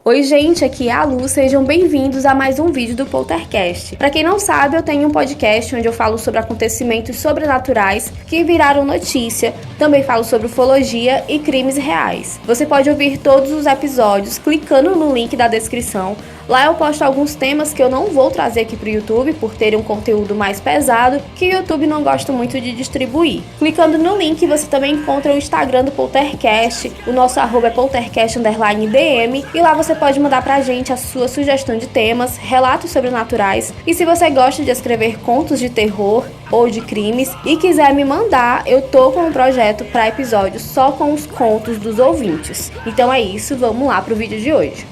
Oi gente, aqui é a Lu, sejam bem-vindos a mais um vídeo do Poltercast. Pra quem não sabe, eu tenho um podcast onde eu falo sobre acontecimentos sobrenaturais que viraram notícia, também falo sobre ufologia e crimes reais. Você pode ouvir todos os episódios clicando no link da descrição. Lá eu posto alguns temas que eu não vou trazer aqui pro YouTube por terem um conteúdo mais pesado que o YouTube não gosta muito de distribuir. Clicando no link você também encontra o Instagram do Poltercast, o nosso @ é poltercast_dm e lá você pode mandar pra gente a sua sugestão de temas, relatos sobrenaturais e se você gosta de escrever contos de terror ou de crimes e quiser me mandar, eu tô com um projeto para episódios só com os contos dos ouvintes. Então é isso, vamos lá pro vídeo de hoje.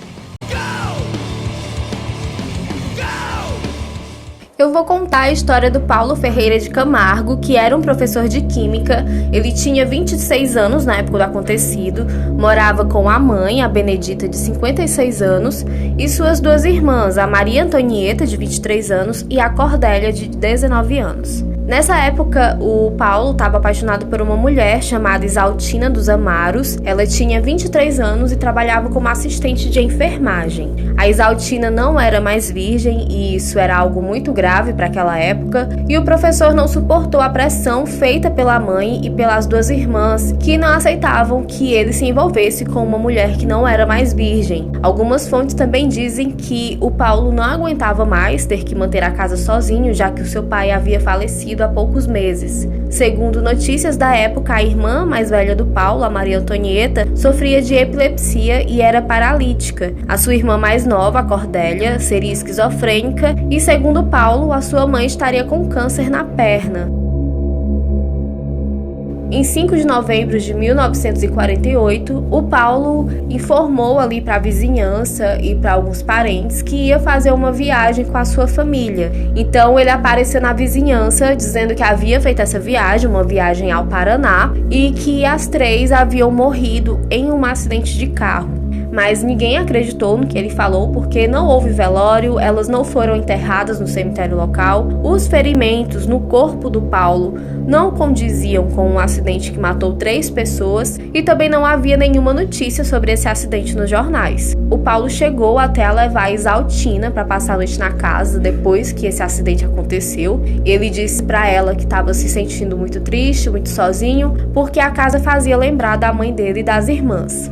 Eu vou contar a história do Paulo Ferreira de Camargo, que era um professor de química. Ele tinha 26 anos na época do acontecido, morava com a mãe, a Benedita, de 56 anos, e suas duas irmãs, a Maria Antonieta, de 23 anos, e a Cordélia, de 19 anos. Nessa época, o Paulo estava apaixonado por uma mulher chamada Isaltina dos Amaros. Ela tinha 23 anos e trabalhava como assistente de enfermagem. A Isaltina não era mais virgem e isso era algo muito grave para aquela época. E o professor não suportou a pressão feita pela mãe e pelas duas irmãs, que não aceitavam que ele se envolvesse com uma mulher que não era mais virgem. Algumas fontes também dizem que o Paulo não aguentava mais ter que manter a casa sozinho, já que o seu pai havia falecido há poucos meses. Segundo notícias da época, a irmã mais velha do Paulo, a Maria Antonieta, sofria de epilepsia e era paralítica. A sua irmã mais nova, a Cordélia, seria esquizofrênica e, segundo Paulo, a sua mãe estaria com câncer na perna. Em 5 de novembro de 1948, o Paulo informou ali para a vizinhança e para alguns parentes que ia fazer uma viagem com a sua família. Então ele apareceu na vizinhança dizendo que havia feito essa viagem, uma viagem ao Paraná, e que as três haviam morrido em um acidente de carro. Mas ninguém acreditou no que ele falou porque não houve velório, elas não foram enterradas no cemitério local, os ferimentos no corpo do Paulo não condiziam com um acidente que matou 3 pessoas e também não havia nenhuma notícia sobre esse acidente nos jornais. O Paulo chegou até a levar a Isaltina para passar a noite na casa depois que esse acidente aconteceu. Ele disse para ela que estava se sentindo muito triste, muito sozinho, porque a casa fazia lembrar da mãe dele e das irmãs.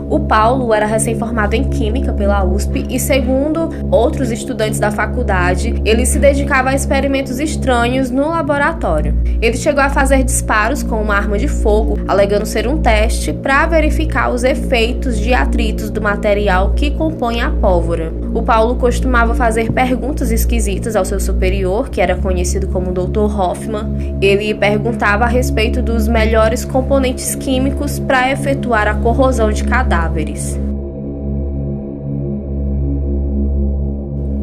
O Paulo era recém-formado em Química pela USP e, segundo outros estudantes da faculdade, ele se dedicava a experimentos estranhos no laboratório. Ele chegou a fazer disparos com uma arma de fogo, alegando ser um teste para verificar os efeitos de atritos do material que compõe a pólvora. O Paulo costumava fazer perguntas esquisitas ao seu superior, que era conhecido como Dr. Hoffman. Ele perguntava a respeito dos melhores componentes químicos para efetuar a corrosão de cadáveres.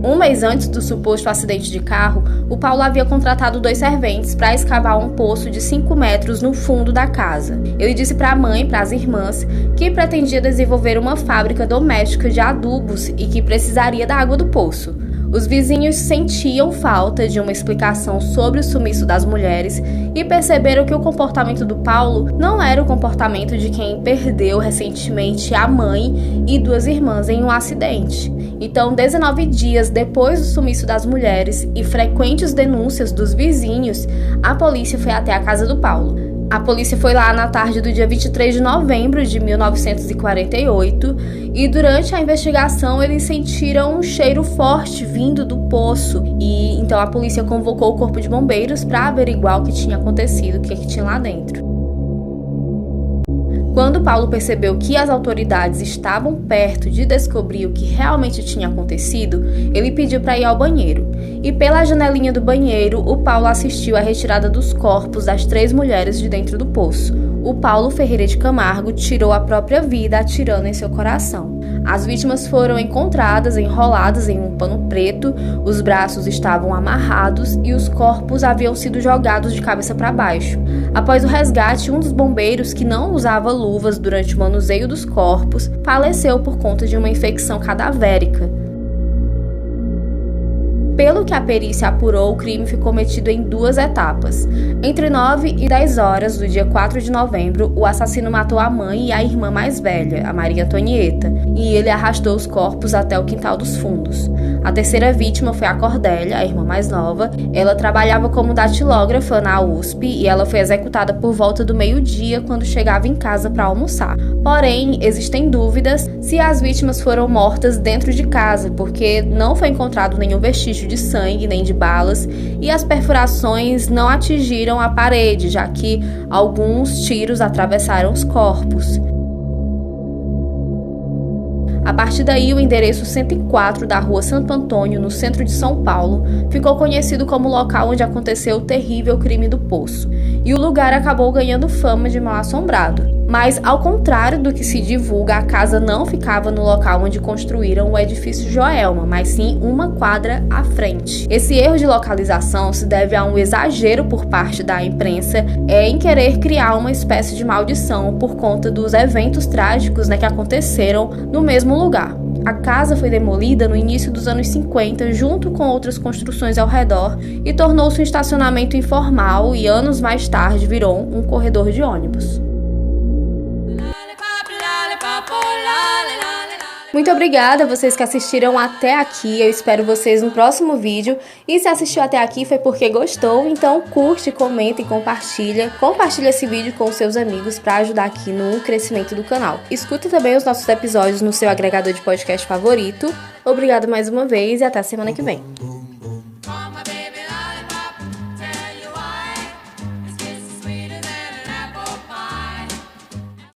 Um mês antes do suposto acidente de carro, o Paulo havia contratado 2 serventes para escavar um poço de 5 metros no fundo da casa. Ele disse para a mãe e para as irmãs que pretendia desenvolver uma fábrica doméstica de adubos e que precisaria da água do poço. Os vizinhos sentiam falta de uma explicação sobre o sumiço das mulheres e perceberam que o comportamento do Paulo não era o comportamento de quem perdeu recentemente a mãe e 2 irmãs em um acidente. Então, 19 dias depois do sumiço das mulheres e frequentes denúncias dos vizinhos, a polícia foi até a casa do Paulo. A polícia foi lá na tarde do dia 23 de novembro de 1948 e durante a investigação eles sentiram um cheiro forte vindo do poço e então a polícia convocou o corpo de bombeiros para averiguar o que tinha acontecido, o que tinha lá dentro. Quando Paulo percebeu que as autoridades estavam perto de descobrir o que realmente tinha acontecido, ele pediu para ir ao banheiro. E pela janelinha do banheiro, o Paulo assistiu à retirada dos corpos das 3 mulheres de dentro do poço. O Paulo Ferreira de Camargo tirou a própria vida atirando em seu coração. As vítimas foram encontradas enroladas em um pano preto, os braços estavam amarrados e os corpos haviam sido jogados de cabeça para baixo. Após o resgate, um dos bombeiros, que não usava luvas durante o manuseio dos corpos, faleceu por conta de uma infecção cadavérica. Pelo que a perícia apurou, o crime foi cometido em 2 etapas. Entre 9 e 10 horas do dia 4 de novembro, o assassino matou a mãe e a irmã mais velha, a Maria Antonieta, e ele arrastou os corpos até o quintal dos fundos. A terceira vítima foi a Cordélia, a irmã mais nova. Ela trabalhava como datilógrafa na USP e ela foi executada por volta do meio-dia quando chegava em casa para almoçar. Porém, existem dúvidas se as vítimas foram mortas dentro de casa, porque não foi encontrado nenhum vestígio de sangue nem de balas e as perfurações não atingiram a parede, já que alguns tiros atravessaram os corpos. A partir daí, o endereço 104 da Rua Santo Antônio, no centro de São Paulo, ficou conhecido como o local onde aconteceu o terrível crime do Poço, e o lugar acabou ganhando fama de mal-assombrado. Mas, ao contrário do que se divulga, a casa não ficava no local onde construíram o edifício Joelma, mas sim uma quadra à frente. Esse erro de localização se deve a um exagero por parte da imprensa em querer criar uma espécie de maldição por conta dos eventos trágicos que aconteceram no mesmo lugar. A casa foi demolida no início dos anos 50, junto com outras construções ao redor, e tornou-se um estacionamento informal e anos mais tarde virou um corredor de ônibus. Muito obrigada a vocês que assistiram até aqui, eu espero vocês no próximo vídeo. E se assistiu até aqui foi porque gostou, então curte, comenta e compartilha. Compartilha esse vídeo com seus amigos para ajudar aqui no crescimento do canal. Escuta também os nossos episódios no seu agregador de podcast favorito. Obrigada mais uma vez e até a semana que vem.